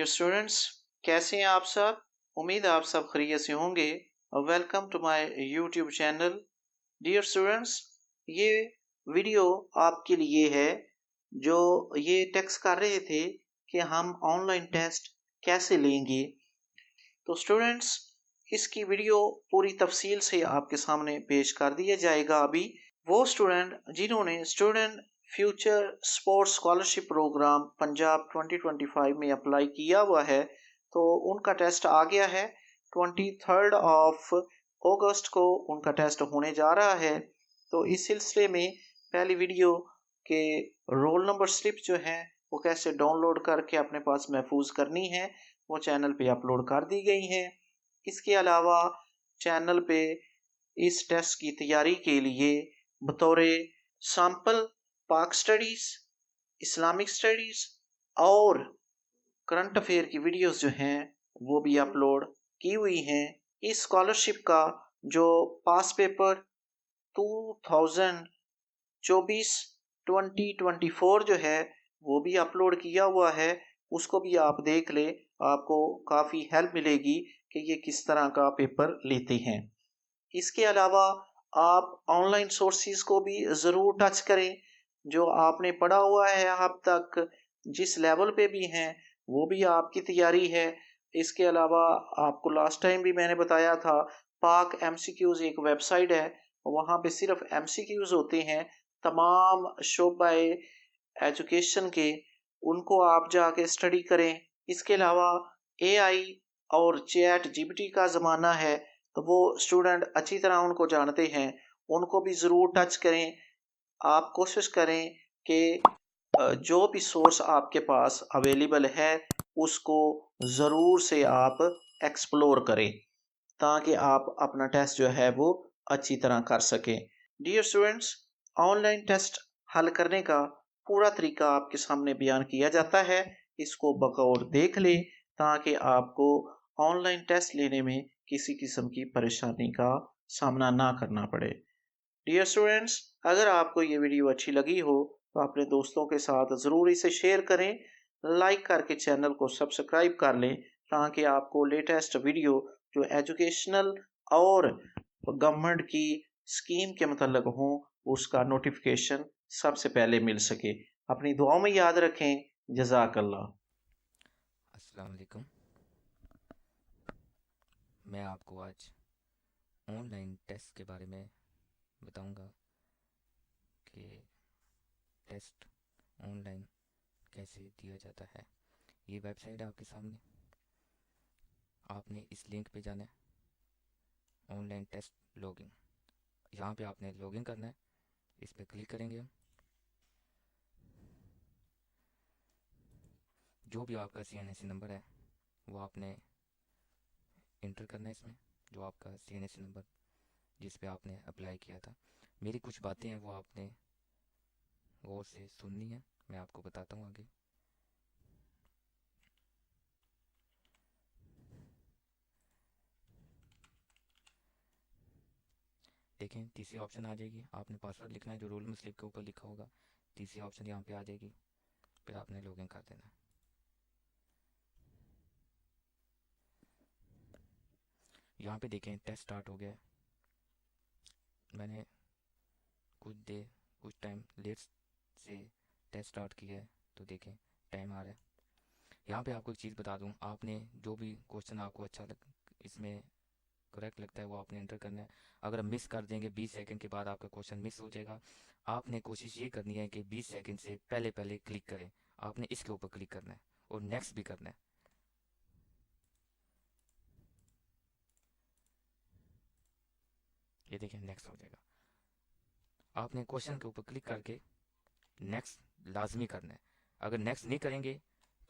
Dear students, कैसे हैं आप सब? उम्मीद है आप सब खैरियत से होंगे। Welcome to my YouTube channel. Dear students, ये वीडियो आपके लिए है जो ये टेक्स्ट कर रहे थे कि हम ऑनलाइन टेस्ट कैसे लेंगे। तो स्टूडेंट्स, इसकी वीडियो पूरी तफसील से आपके सामने पेश कर दिया जाएगा। अभी वो स्टूडेंट जिन्होंने student future sports scholarship program Punjab 2025 में अप्लाई किया हुआ है, तो उनका टेस्ट आ गया है। 23 ऑफ अगस्त को उनका टेस्ट होने जा रहा है। तो इस सिलसिले में पहली वीडियो के रोल नंबर स्लिप जो है वो कैसे डाउनलोड करके अपने पास महफूज करनी है, वो चैनल पे अपलोड कर दी गई हैं। इसके अलावा चैनल पे इस टेस्ट की तैयारी के लिए बतौर सैम्पल पाक स्टडीज़, इस्लामिक स्टडीज़ और करंट अफेयर की वीडियोस जो हैं वो भी अपलोड की हुई हैं। इस स्कॉलरशिप का जो पास पेपर 2024 जो है वो भी अपलोड किया हुआ है, उसको भी आप देख लें। आपको काफ़ी हेल्प मिलेगी कि ये किस तरह का पेपर लेते हैं। इसके अलावा आप ऑनलाइन सोर्सेज को भी ज़रूर टच करें। जो आपने पढ़ा हुआ है अब तक, जिस लेवल पे भी हैं, वो भी आपकी तैयारी है। इसके अलावा आपको लास्ट टाइम भी मैंने बताया था, पाक एमसीक्यूज़ एक वेबसाइट है, वहाँ पे सिर्फ एमसीक्यूज़ होते हैं तमाम शोबाए एजुकेशन के, उनको आप जाके स्टडी करें। इसके अलावा एआई और चैट जीपीटी का ज़माना है, तो वो स्टूडेंट अच्छी तरह उनको जानते हैं, उनको भी ज़रूर टच करें। आप कोशिश करें कि जो भी सोर्स आपके पास अवेलेबल है उसको ज़रूर से आप एक्सप्लोर करें, ताकि आप अपना टेस्ट जो है वो अच्छी तरह कर सकें। डियर स्टूडेंट्स, ऑनलाइन टेस्ट हल करने का पूरा तरीका आपके सामने बयान किया जाता है। इसको बगौर देख लें ताकि आपको ऑनलाइन टेस्ट लेने में किसी किस्म की परेशानी का सामना ना करना पड़े। डियर स्टूडेंट्स, अगर आपको ये वीडियो अच्छी लगी हो तो अपने दोस्तों के साथ ज़रूर इसे शेयर करें, लाइक करके चैनल को सब्सक्राइब कर लें, ताकि आपको लेटेस्ट वीडियो जो एजुकेशनल और गवर्नमेंट की स्कीम के मतलब हो उसका नोटिफिकेशन सबसे पहले मिल सके। अपनी दुआओं में याद रखें। जज़ाकल्लाह। अस्सलाम वालेकुम। मैं आपको आज ऑनलाइन टेस्ट के बारे में बताऊंगा कि टेस्ट ऑनलाइन कैसे दिया जाता है। ये वेबसाइट है आपके सामने, आपने इस लिंक पे जाना है, ऑनलाइन टेस्ट लॉगिन। यहाँ पे आपने लॉगिन करना है, इस पे क्लिक करेंगे हम। जो भी आपका CNSE नंबर है वो आपने इंटर करना है इसमें, जो आपका CNSE नंबर जिस पे आपने अप्लाई किया था। मेरी कुछ बातें हैं वो आपने गौर से सुननी है, मैं आपको बताता हूँ आगे। देखें, तीसरी ऑप्शन आ जाएगी, आपने पासवर्ड लिखना है जो रोल में स्लिप के ऊपर लिखा होगा। तीसरी ऑप्शन यहाँ पे आ जाएगी, फिर आपने लॉगिन कर देना है। यहाँ पे देखें टेस्ट स्टार्ट हो गया है। मैंने कुछ टाइम लेट से टेस्ट स्टार्ट किया है, तो देखें टाइम आ रहा है। यहाँ पे आपको एक चीज़ बता दूँ, आपने जो भी क्वेश्चन आपको इसमें करेक्ट लगता है वो आपने एंटर करना है। अगर हम मिस कर देंगे 20 सेकंड के बाद आपका क्वेश्चन मिस हो जाएगा। आपने कोशिश ये करनी है कि 20 सेकंड से पहले पहले क्लिक करें। आपने इसके ऊपर क्लिक करना है और नेक्स्ट भी करना है। ये देखें नेक्स्ट हो जाएगा। आपने क्वेश्चन के ऊपर क्लिक करके नेक्स्ट लाजमी करना है। अगर नेक्स्ट नहीं करेंगे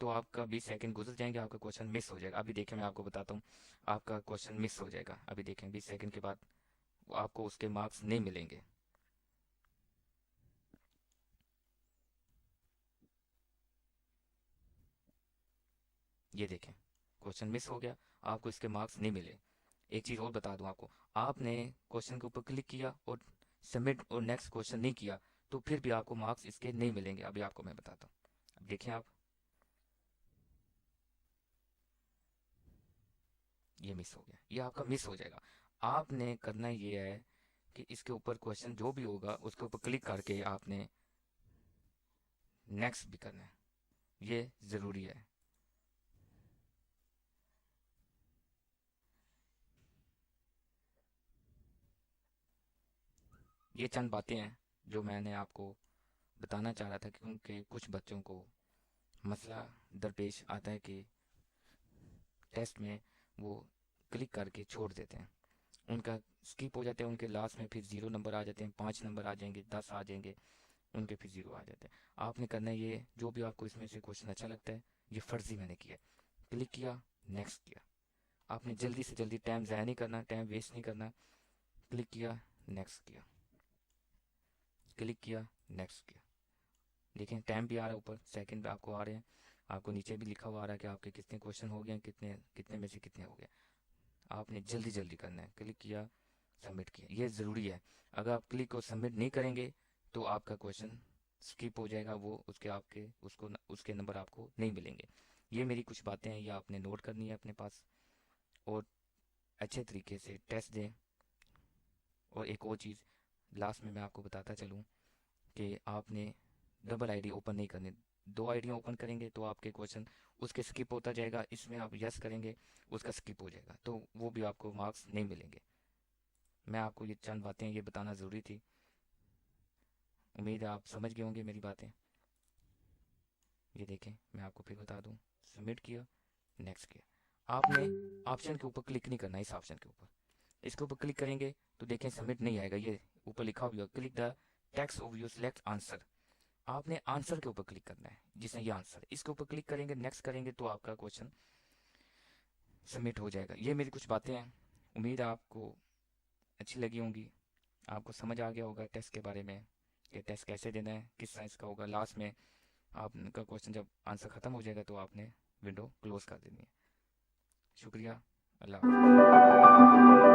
तो आपका 20 सेकंड गुजर जाएंगे, आपका क्वेश्चन मिस हो जाएगा। अभी देखें, मैं आपको बताता हूँ, आपका क्वेश्चन मिस हो जाएगा। अभी देखें 20 सेकंड के बाद आपको उसके मार्क्स नहीं मिलेंगे। ये देखें क्वेश्चन मिस हो गया, आपको इसके मार्क्स नहीं मिले। एक चीज़ और बता दूं आपको, आपने क्वेश्चन के ऊपर क्लिक किया और सबमिट और नेक्स्ट क्वेश्चन नहीं किया तो फिर भी आपको मार्क्स इसके नहीं मिलेंगे। अभी आपको मैं बताता हूँ। अब देखें आप, ये मिस हो गया, ये आपका मिस हो जाएगा। आपने करना ये है कि इसके ऊपर क्वेश्चन जो भी होगा उसके ऊपर क्लिक करके आपने नेक्स्ट भी करना है, ये ज़रूरी है। ये चंद बातें हैं जो मैंने आपको बताना चाह रहा था, क्योंकि कुछ बच्चों को मसला दरपेश आता है कि टेस्ट में वो क्लिक करके छोड़ देते हैं, उनका स्किप हो जाते हैं, उनके लास्ट में फिर 0 नंबर आ जाते हैं, 5 नंबर आ जाएंगे, 10 आ जाएंगे, उनके फिर 0 आ जाते हैं। आपने करना है ये, जो भी आपको इसमें से क्वेश्चन अच्छा लगता है, ये फर्जी मैंने किया, क्लिक किया, नेक्स्ट किया। आपने जल्दी से जल्दी टाइम ज़ाया नहीं करना, टाइम वेस्ट नहीं करना। क्लिक किया, नेक्स्ट किया, क्लिक किया, नेक्स्ट किया। देखें टाइम भी आ रहा है, ऊपर सेकंड भी आपको आ रहे हैं, आपको नीचे भी लिखा हुआ आ रहा है कि आपके कितने क्वेश्चन हो गए, कितने कितने में से कितने हो गए। आपने जल्दी जल्दी करना है, क्लिक किया, सबमिट किया, ये ज़रूरी है। अगर आप क्लिक और सबमिट नहीं करेंगे तो आपका क्वेश्चन स्किप हो जाएगा, वो उसके आपके उसको उसके नंबर आपको नहीं मिलेंगे। ये मेरी कुछ बातें हैं, ये आपने नोट करनी है अपने पास, और अच्छे तरीके से टेस्ट दें। और एक और चीज़ लास्ट में मैं आपको बताता चलूँ कि आपने डबल आईडी ओपन नहीं करनी। 2 आईडियाँ ओपन करेंगे तो आपके क्वेश्चन उसके स्किप होता जाएगा, इसमें आप यस करेंगे उसका स्किप हो जाएगा, तो वो भी आपको मार्क्स नहीं मिलेंगे। मैं आपको ये चंद बातें ये बताना ज़रूरी थी। उम्मीद है आप समझ गए होंगे मेरी बातें। ये देखें मैं आपको फिर बता दूं, सबमिट किया, नेक्स्ट किया। आपने ऑप्शन के ऊपर क्लिक नहीं करना, इस ऑप्शन के ऊपर, इसके ऊपर क्लिक करेंगे तो देखें सबमिट नहीं आएगा, ये ऊपर लिखा हुआ click the text of your select answer. आपने आंसर के ऊपर क्लिक करना है, जिसमें ये आंसर है, इसके ऊपर क्लिक करेंगे, नेक्स्ट करेंगे तो आपका क्वेश्चन सबमिट हो जाएगा। ये मेरी कुछ बातें हैं, उम्मीद है आपको अच्छी लगी होंगी, आपको समझ आ गया होगा टेस्ट के बारे में, कि टेस्ट कैसे देना है, किस साइज़ का होगा। लास्ट में आपका क्वेश्चन जब आंसर ख़त्म हो जाएगा तो आपने विंडो क्लोज कर देनी है। शुक्रिया, अल्लाह हाफ़िज़।